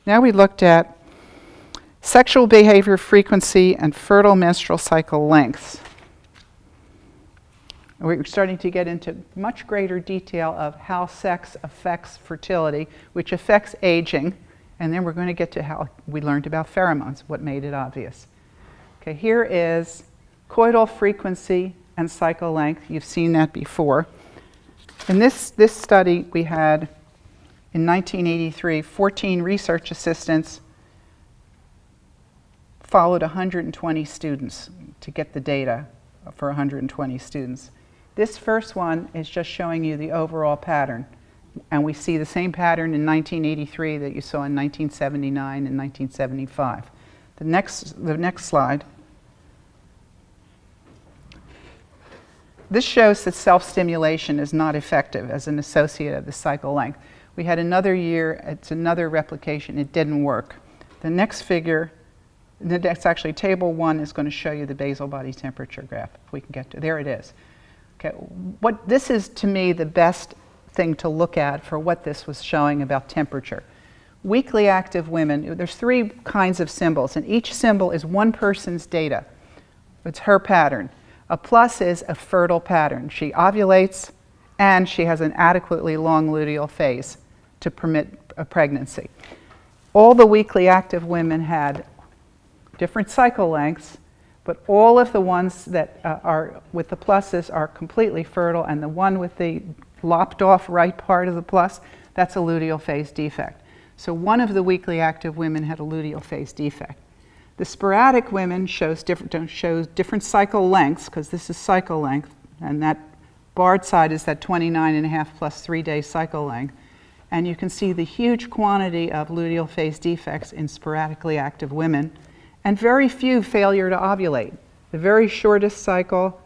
Now we looked at sexual behavior frequency and fertile menstrual cycle lengths. We're starting to get into much greater detail of how sex affects fertility, which affects aging, and then we're going to get to how we learned about pheromones, what made it obvious. Okay, here is coital frequency and cycle length. You've seen that before. In this study, we had, in 1983, 14 research assistants followed 120 students to get the data for 120 students. This first one is just showing you the overall pattern. And we see the same pattern in 1983 that you saw in 1979 and 1975. The next slide. This shows that self-stimulation is not effective as an associate of the cycle length. We had another year, it's another replication, it didn't work. The next figure, that's actually table 1 is going to show you the basal body temperature graph, if we can get to, there it is. Okay, this is to me the best thing to look at for what this was showing about temperature. Weakly active women, there's 3 kinds of symbols, and each symbol is one person's data. It's her pattern. A plus is a fertile pattern. She ovulates and she has an adequately long luteal phase to permit a pregnancy. All the weakly active women had different cycle lengths, but all of the ones that are with the pluses are completely fertile, and the one with the lopped off right part of the plus, that's a luteal phase defect. So one of the weakly active women had a luteal phase defect. The sporadic women shows different cycle lengths, because this is cycle length, and that barred side is that 29.5 plus 3-day cycle length. And you can see the huge quantity of luteal phase defects in sporadically active women, and very few failure to ovulate. The very shortest cycle,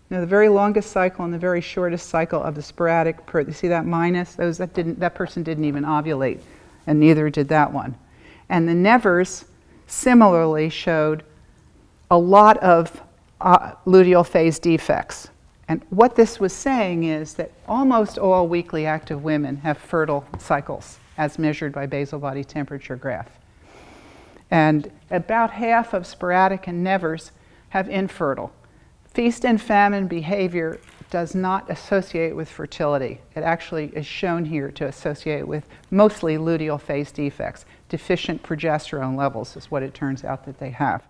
the very longest cycle and the very shortest cycle of the sporadic, you see that minus? That person didn't even ovulate, and neither did that one. And the nevers similarly showed a lot of luteal phase defects. And what this was saying is that almost all weakly active women have fertile cycles, as measured by basal body temperature graph. And about half of sporadic and nevers have infertile. Feast and famine behavior does not associate with fertility. It actually is shown here to associate with mostly luteal phase defects. Deficient progesterone levels is what it turns out that they have.